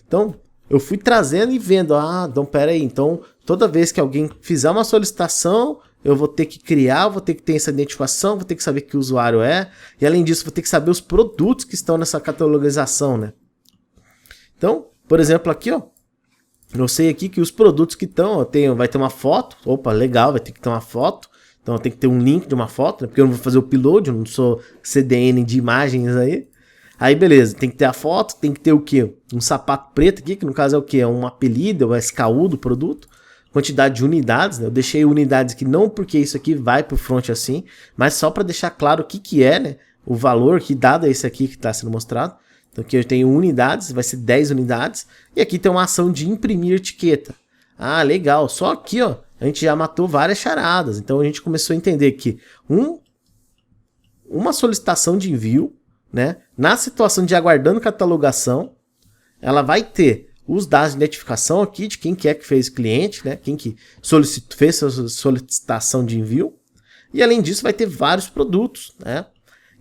Então, eu fui trazendo e vendo, então pera aí, então toda vez que alguém fizer uma solicitação, eu vou ter que criar, vou ter que ter essa identificação, vou ter que saber que usuário é, e além disso, vou ter que saber os produtos que estão nessa catalogização, né? Então, por exemplo, aqui, ó, eu sei aqui que os produtos que estão, vai ter uma foto, opa, legal, vai ter que ter uma foto, então eu tenho que ter um link de uma foto, né, porque eu não vou fazer o upload, eu não sou CDN de imagens aí. Aí beleza, tem que ter a foto, tem que ter o quê? Um sapato preto aqui, que no caso é o quê? É um apelido, é o SKU do produto, quantidade de unidades, né? Eu deixei unidades aqui não porque isso aqui vai para o front assim, mas só para deixar claro o que é, né? O valor, que dado é esse aqui que está sendo mostrado. Então aqui eu tenho unidades, vai ser 10 unidades. E aqui tem uma ação de imprimir etiqueta. Legal. Só aqui, ó, a gente já matou várias charadas. Então a gente começou a entender que uma solicitação de envio, né, na situação de aguardando catalogação, ela vai ter os dados de identificação aqui de quem que fez o cliente, né, quem que fez a solicitação de envio. E além disso vai ter vários produtos, né?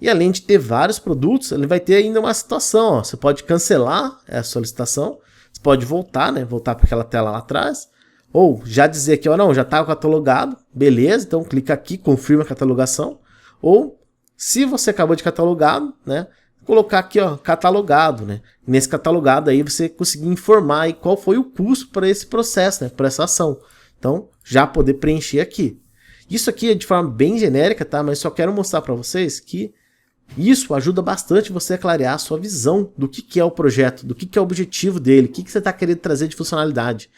E além de ter vários produtos, ele vai ter ainda uma situação, ó. Você pode cancelar a solicitação, você pode voltar, né? Voltar para aquela tela lá atrás, ou já dizer que, ó, não, já está catalogado, beleza, então clica aqui, confirma a catalogação, ou Se você acabou de catalogar, né, colocar aqui, ó, catalogado, né? Nesse catalogado aí você conseguir informar aí qual foi o custo para esse processo, né, para essa ação. Então, já poder preencher aqui. Isso aqui é de forma bem genérica, tá? Mas só quero mostrar para vocês que isso ajuda bastante você a clarear a sua visão do que é o projeto, do que é o objetivo dele, o que você está querendo trazer de funcionalidade.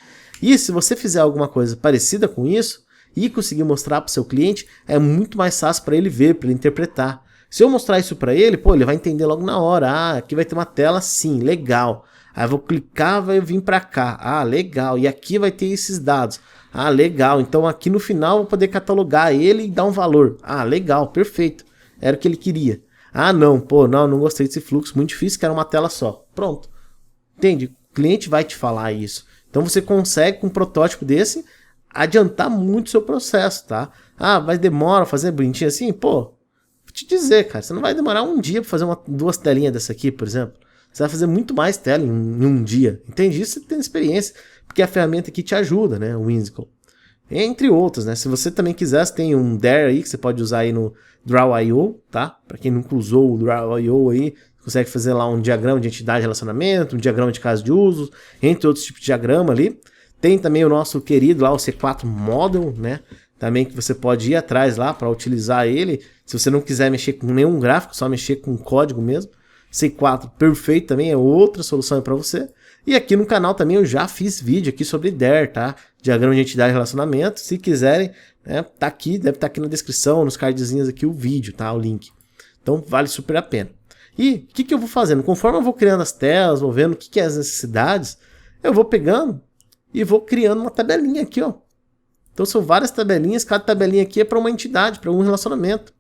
E se você fizer alguma coisa parecida com isso e conseguir mostrar para o seu cliente, é muito mais fácil para ele ver, para ele interpretar. Se eu mostrar isso para ele, pô, ele vai entender logo na hora. Ah, aqui vai ter uma tela assim, legal. Aí eu vou clicar, vai vir para cá. Ah, legal. E aqui vai ter esses dados. Ah, legal. Então aqui no final eu vou poder catalogar ele e dar um valor. Ah, legal, perfeito. Era o que ele queria. Ah, não, pô, não gostei desse fluxo, muito difícil, quero uma tela só. Pronto. Entende? O cliente vai te falar isso. Então você consegue, com um protótipo desse, adiantar muito o seu processo, tá? Ah, mas demora fazer bonitinho assim? Pô, vou te dizer, cara, você não vai demorar um dia para fazer duas telinhas dessa aqui, por exemplo. Você vai fazer muito mais tela em um dia. Entende? Isso você tem experiência, porque a ferramenta aqui te ajuda, né? O Whimsical. Entre outros, né? Se você também quiser, você tem um Dare aí que você pode usar aí no Draw.io, tá? Para quem nunca usou o Draw.io aí, consegue fazer lá um diagrama de entidade de relacionamento, um diagrama de caso de uso, entre outros tipos de diagrama ali. Tem também o nosso querido lá, o C4 Model, né? Também que você pode ir atrás lá para utilizar ele. Se você não quiser mexer com nenhum gráfico, só mexer com código mesmo. C4 perfeito também é outra solução para você. E aqui no canal também eu já fiz vídeo aqui sobre Dare, tá? Diagrama de entidade de relacionamento. Se quiserem, né, tá aqui, deve estar aqui na descrição, nos cardzinhos aqui o vídeo, tá? O link. Então vale super a pena. E o que eu vou fazendo? Conforme eu vou criando as telas, vou vendo o que é as necessidades, eu vou pegando e vou criando uma tabelinha aqui, ó. Então são várias tabelinhas, cada tabelinha aqui é para uma entidade, para um relacionamento.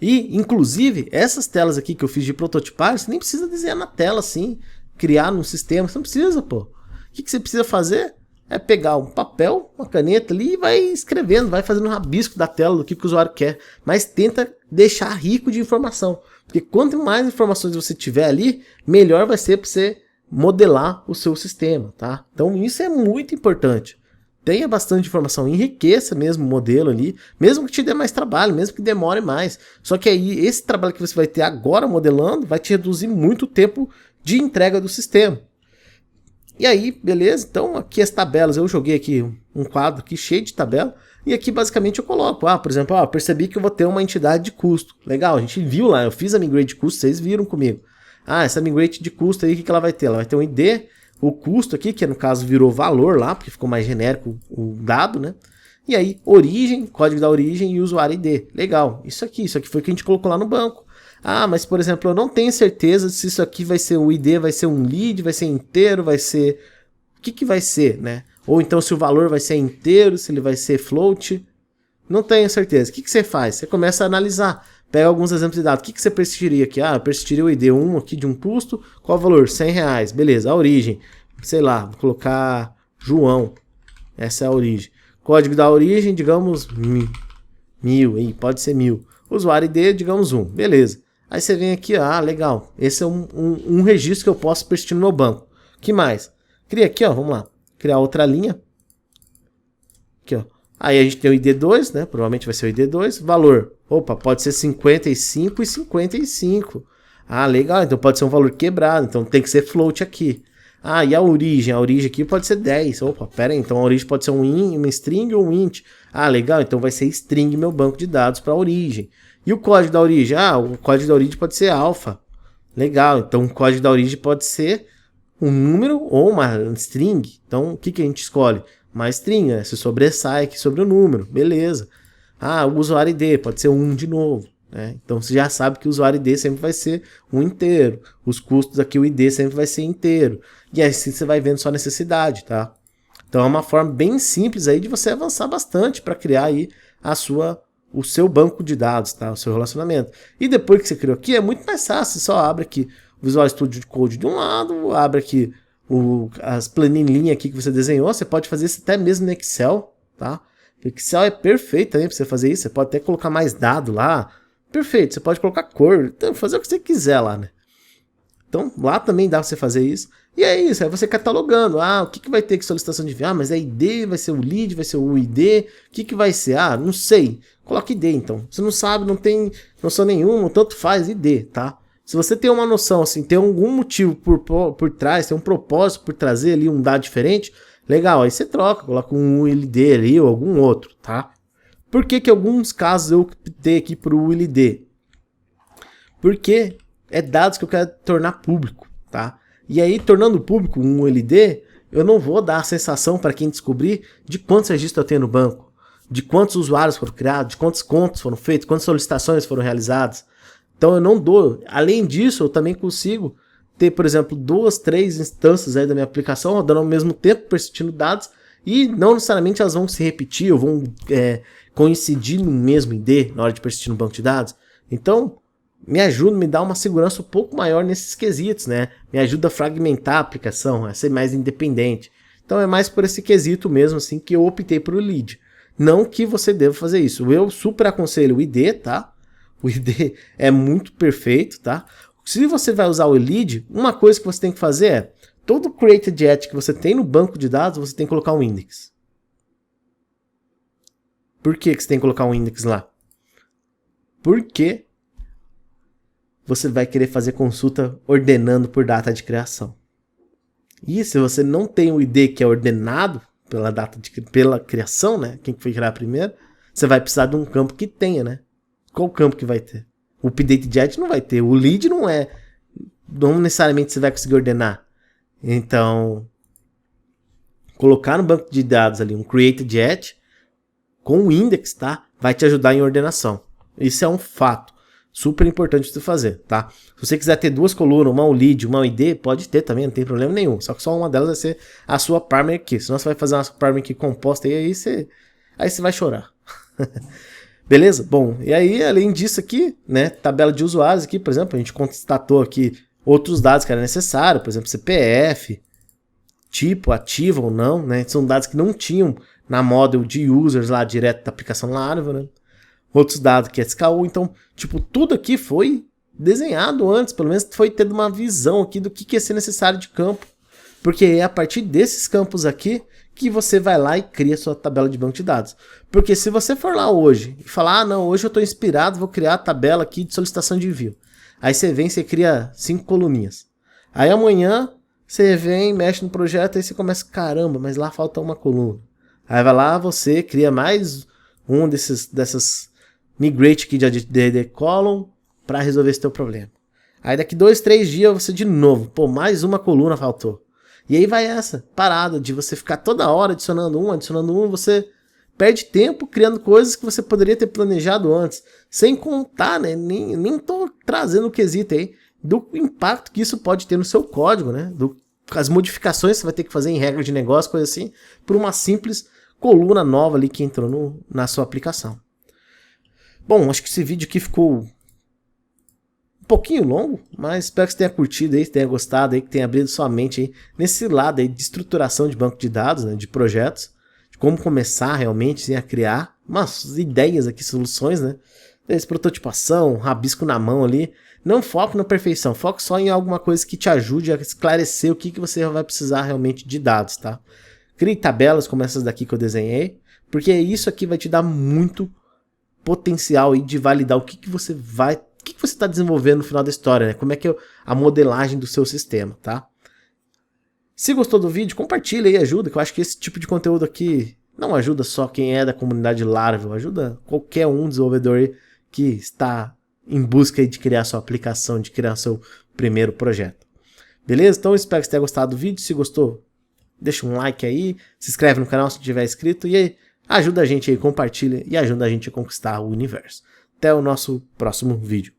E, inclusive, essas telas aqui que eu fiz de prototipagem, você nem precisa desenhar na tela assim, criar num sistema, você não precisa, pô. O que você precisa fazer é pegar um papel, uma caneta ali e vai escrevendo, vai fazendo um rabisco da tela do que o usuário quer. Mas tenta deixar rico de informação, porque quanto mais informações você tiver ali, melhor vai ser para você modelar o seu sistema, tá? Então isso é muito importante. Tenha bastante informação, enriqueça mesmo o modelo ali, mesmo que te dê mais trabalho, mesmo que demore mais. Só que aí esse trabalho que você vai ter agora modelando vai te reduzir muito o tempo de entrega do sistema. E aí, beleza? Então aqui as tabelas, eu joguei aqui um quadro aqui cheio de tabela, e aqui basicamente eu coloco, por exemplo, percebi que eu vou ter uma entidade de custo. Legal, a gente viu lá, eu fiz a migrate de custo, vocês viram comigo. Essa migrate de custo aí, o que ela vai ter? Ela vai ter um ID, o custo aqui, que no caso virou valor lá, porque ficou mais genérico o dado, né? E aí, origem, código da origem e usuário ID. Legal, isso aqui foi o que a gente colocou lá no banco. Mas por exemplo, eu não tenho certeza se isso aqui vai ser o ID, vai ser um lead, vai ser inteiro, vai ser... O que vai ser, né? Ou então se o valor vai ser inteiro, se ele vai ser float. Não tenho certeza. O que você faz? Você começa a analisar. Pega alguns exemplos de dados. O que você persistiria aqui? Eu persistiria o ID 1 aqui de um custo. Qual o valor? R$100. Beleza, a origem. Sei lá, vou colocar João. Essa é a origem. Código da origem, digamos 1000. Aí, pode ser 1000. Usuário ID, digamos 1. Beleza. Aí você vem aqui, legal. Esse é um registro que eu posso persistir no meu banco. O que mais? Cria aqui, vamos lá. Criar outra linha. Aqui, ó. Aí a gente tem o ID2, né? Provavelmente vai ser o ID2. Valor. Opa, pode ser 55 e 55. Legal. Então pode ser um valor quebrado. Então tem que ser float aqui. E a origem? A origem aqui pode ser 10. Opa, pera aí. Então a origem pode ser uma string ou um int. Legal. Então vai ser string meu banco de dados para a origem. E o código da origem? O código da origem pode ser alpha. Legal. Então o código da origem pode ser um número ou uma string. Então o que a gente escolhe? Uma string, né? Se sobressai aqui sobre o número. Beleza. O usuário ID pode ser 1 de novo. Né? Então você já sabe que o usuário ID sempre vai ser um inteiro. Os custos aqui, o ID sempre vai ser inteiro. E assim você vai vendo sua necessidade, tá? Então é uma forma bem simples aí de você avançar bastante para criar aí o seu banco de dados, tá? O seu relacionamento. E depois que você criou aqui, é muito mais fácil. Você só abre aqui o Visual Studio Code de um lado, abre aqui as planilhinhas aqui que você desenhou. Você pode fazer isso até mesmo no Excel, tá? O Excel é perfeito também para você fazer isso. Você pode até colocar mais dado lá. Perfeito, você pode colocar cor, então, fazer o que você quiser lá, né? Então lá também dá pra você fazer isso. E é isso, é você catalogando. Ah, o que vai ter que solicitação de envio? Ah, mas é ID, vai ser o lead, vai ser o ID. O que vai ser? Ah, não sei. Coloque ID então. Você não sabe, não tem noção nenhuma, tanto faz ID, tá? Se você tem uma noção, assim, tem algum motivo por trás, tem um propósito por trazer ali um dado diferente, legal, aí você troca, coloca um UID ali ou algum outro, tá? Por que que em alguns casos eu optei aqui por UID? Porque é dados que eu quero tornar público, tá? E aí, tornando público um UID, eu não vou dar a sensação para quem descobrir de quantos registros eu tenho no banco, de quantos usuários foram criados, de quantos contos foram feitos, quantas solicitações foram realizadas. Então eu não dou. Além disso, eu também consigo ter, por exemplo, 2, 3 instâncias aí da minha aplicação rodando ao mesmo tempo, persistindo dados, e não necessariamente elas vão se repetir ou vão coincidir no mesmo ID na hora de persistir no banco de dados. Então, me ajuda, me dá uma segurança um pouco maior nesses quesitos, né? Me ajuda a fragmentar a aplicação, a ser mais independente. Então é mais por esse quesito mesmo, assim, que eu optei por o lead. Não que você deva fazer isso. Eu super aconselho o ID, tá? O ID é muito perfeito, tá? Se você vai usar o lead, uma coisa que você tem que fazer é, todo created at que você tem no banco de dados, você tem que colocar um index. Por que você tem que colocar um index lá? Porque você vai querer fazer consulta ordenando por data de criação. E se você não tem o ID que é ordenado pela criação, né? Quem foi criar primeiro, você vai precisar de um campo que tenha, né? Qual campo que vai ter? O updated não vai ter. O lead não é. Não necessariamente você vai conseguir ordenar. Então, colocar no banco de dados ali um created at com o index, tá? Vai te ajudar em ordenação. Isso é um fato. Super importante de fazer, tá? Se você quiser ter 2 colunas, uma lead, uma ID, pode ter também, não tem problema nenhum. Só que só uma delas vai ser a sua primary key. Senão você vai fazer uma primary key composta aí você vai chorar. Beleza? Bom, e aí, além disso aqui, né, tabela de usuários aqui, por exemplo, a gente constatou aqui outros dados que eram necessários, por exemplo, CPF, tipo, ativo ou não, né, são dados que não tinham na model de users lá direto da aplicação Laravel, né, outros dados que é SKU, então, tipo, tudo aqui foi desenhado antes, pelo menos foi tendo uma visão aqui do que ia ser necessário de campo, porque é a partir desses campos aqui que você vai lá e cria sua tabela de banco de dados. Porque se você for lá hoje e falar, ah não, hoje eu estou inspirado, vou criar a tabela aqui de solicitação de envio. Aí você vem, você cria 5 coluninhas. Aí amanhã você vem, mexe no projeto e você começa, caramba, mas lá falta uma coluna. Aí vai lá, você cria mais um dessas migrate aqui de ADD column para resolver esse teu problema. Aí daqui 2, 3 dias você de novo, pô, mais uma coluna faltou. E aí vai essa parada de você ficar toda hora adicionando um, você perde tempo criando coisas que você poderia ter planejado antes. Sem contar, né, nem tô trazendo o quesito aí do impacto que isso pode ter no seu código, né? As modificações que você vai ter que fazer em regra de negócio, coisa assim, por uma simples coluna nova ali que entrou na sua aplicação. Bom, acho que esse vídeo aqui ficou um pouquinho longo, mas espero que você tenha curtido aí, tenha gostado aí, que tenha abrido sua mente aí nesse lado aí de estruturação de banco de dados, né, de projetos, de como começar realmente assim, a criar umas ideias aqui, soluções, né, desde prototipação, rabisco na mão ali. Não foco na perfeição, foco só em alguma coisa que te ajude a esclarecer o que você vai precisar realmente de dados, tá? Crie tabelas como essas daqui que eu desenhei, porque isso aqui vai te dar muito potencial aí de validar o que você está desenvolvendo no final da história, né? Como é que é a modelagem do seu sistema, tá? Se gostou do vídeo, compartilha aí, ajuda, que eu acho que esse tipo de conteúdo aqui não ajuda só quem é da comunidade Laravel, ajuda qualquer um desenvolvedor aí que está em busca aí de criar sua aplicação, de criar seu primeiro projeto. Beleza? Então eu espero que você tenha gostado do vídeo. Se gostou, deixa um like aí, se inscreve no canal se tiver inscrito e aí ajuda a gente aí, compartilha e ajuda a gente a conquistar o universo. Até o nosso próximo vídeo.